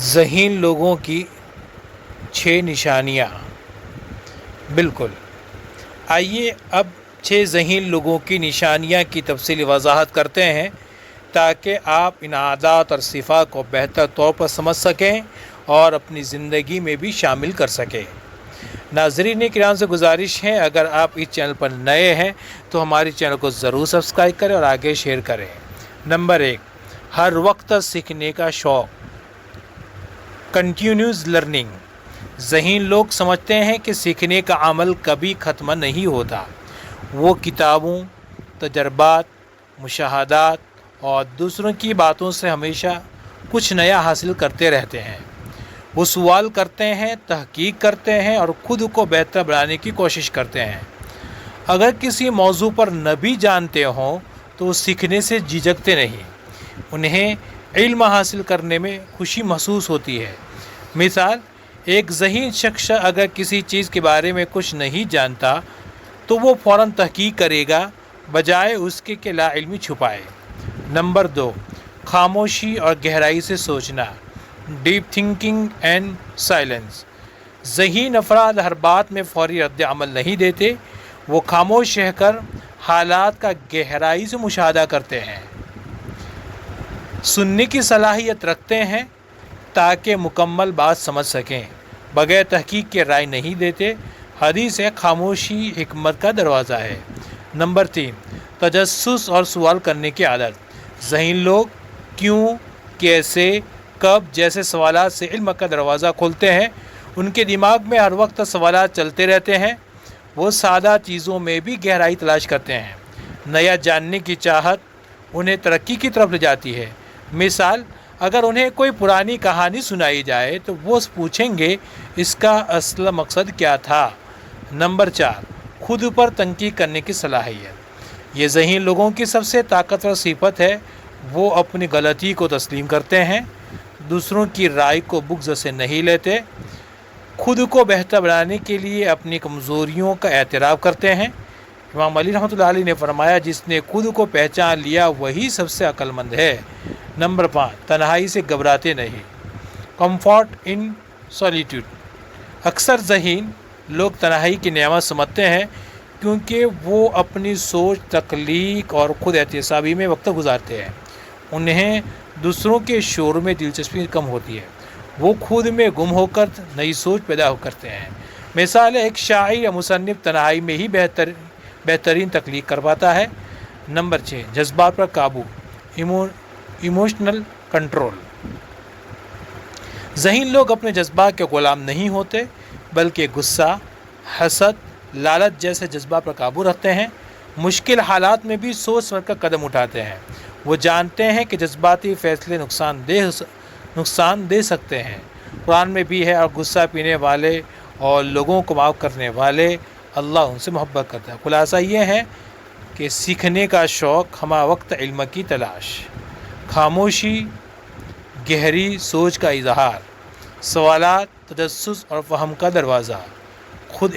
ذہین لوگوں کی 6 نشانیاں۔ بالکل، آئیے اب 6 ذہین لوگوں کی نشانیاں کی تفصیلی وضاحت کرتے ہیں تاکہ آپ ان عادات اور صفات کو بہتر طور پر سمجھ سکیں اور اپنی زندگی میں بھی شامل کر سکیں۔ ناظرین کرام سے گزارش ہے، اگر آپ اس چینل پر نئے ہیں تو ہمارے چینل کو ضرور سبسکرائب کریں اور آگے شیئر کریں۔ نمبر 1، ہر وقت سیکھنے کا شوق، کنٹینیوس لرننگ۔ ذہین لوگ سمجھتے ہیں کہ سیکھنے کا عمل کبھی ختم نہیں ہوتا۔ وہ کتابوں، تجربات، مشاہدات اور دوسروں کی باتوں سے ہمیشہ کچھ نیا حاصل کرتے رہتے ہیں۔ وہ سوال کرتے ہیں، تحقیق کرتے ہیں اور خود کو بہتر بنانے کی کوشش کرتے ہیں۔ اگر کسی موضوع پر نہ بھی جانتے ہوں تو وہ سیکھنے سے جھجکتے نہیں۔ انہیں علم حاصل کرنے میں خوشی محسوس ہوتی ہے۔ مثال، ایک ذہین شخص اگر کسی چیز کے بارے میں کچھ نہیں جانتا تو وہ فوراً تحقیق کرے گا بجائے اس کے کہ لا علمی چھپائے۔ نمبر 2، خاموشی اور گہرائی سے سوچنا، ڈیپ تھنکنگ اینڈ سائلنس۔ ذہین افراد ہر بات میں فوری رد عمل نہیں دیتے، وہ خاموش رہ کر حالات کا گہرائی سے مشاہدہ کرتے ہیں، سننے کی صلاحیت رکھتے ہیں تاکہ مکمل بات سمجھ سکیں، بغیر تحقیق کے رائے نہیں دیتے۔ حدیث ہے، خاموشی حکمت کا دروازہ ہے۔ نمبر 3، تجسس اور سوال کرنے کی عادت۔ ذہین لوگ کیوں، کیسے، کب جیسے سوالات سے علم کا دروازہ کھولتے ہیں۔ ان کے دماغ میں ہر وقت سوالات چلتے رہتے ہیں۔ وہ سادہ چیزوں میں بھی گہرائی تلاش کرتے ہیں۔ نیا جاننے کی چاہت انہیں ترقی کی طرف لے جاتی ہے۔ مثال، اگر انہیں کوئی پرانی کہانی سنائی جائے تو وہ پوچھیں گے اس کا اصل مقصد کیا تھا۔ نمبر 4، خود پر تنقید کرنے کی صلاحیت۔ یہ ذہین لوگوں کی سب سے طاقتور صفت ہے۔ وہ اپنی غلطی کو تسلیم کرتے ہیں، دوسروں کی رائے کو بغض سے نہیں لیتے، خود کو بہتر بنانے کے لیے اپنی کمزوریوں کا اعتراف کرتے ہیں۔ امام علی رحمۃ اللہ علیہ نے فرمایا، جس نے خود کو پہچان لیا وہی سب سے عقل مند ہے۔ نمبر 5، تنہائی سے گھبراتے نہیں، کمفرٹ ان سولیٹیوڈ۔ اکثر ذہین لوگ تنہائی کی نعمت سمجھتے ہیں کیونکہ وہ اپنی سوچ، تخلیق اور خود احتسابی میں وقت گزارتے ہیں۔ انہیں دوسروں کے شور میں دلچسپی کم ہوتی ہے۔ وہ خود میں گم ہو کر نئی سوچ پیدا کرتے ہیں۔ مثال ہے، ایک شاعر یا مصنف تنہائی میں ہی بہترین تخلیق کر پاتا ہے۔ نمبر 6، جذبات پر قابو، ایموشنل کنٹرول۔ ذہین لوگ اپنے جذبات کے غلام نہیں ہوتے بلکہ غصہ، حسد، لالچ جیسے جذبات پر قابو رکھتے ہیں۔ مشکل حالات میں بھی سوچ سمجھ کر قدم اٹھاتے ہیں۔ وہ جانتے ہیں کہ جذباتی فیصلے نقصان دے سکتے ہیں۔ قرآن میں بھی ہے، اور غصہ پینے والے اور لوگوں کو معاف کرنے والے اللہ ان سے محبت کرتا ہے۔ خلاصہ یہ ہے کہ سیکھنے کا شوق، ہمہ وقت علم کی تلاش، خاموشی، گہری سوچ کا اظہار، سوالات، تجسس اور فہم کا دروازہ، خود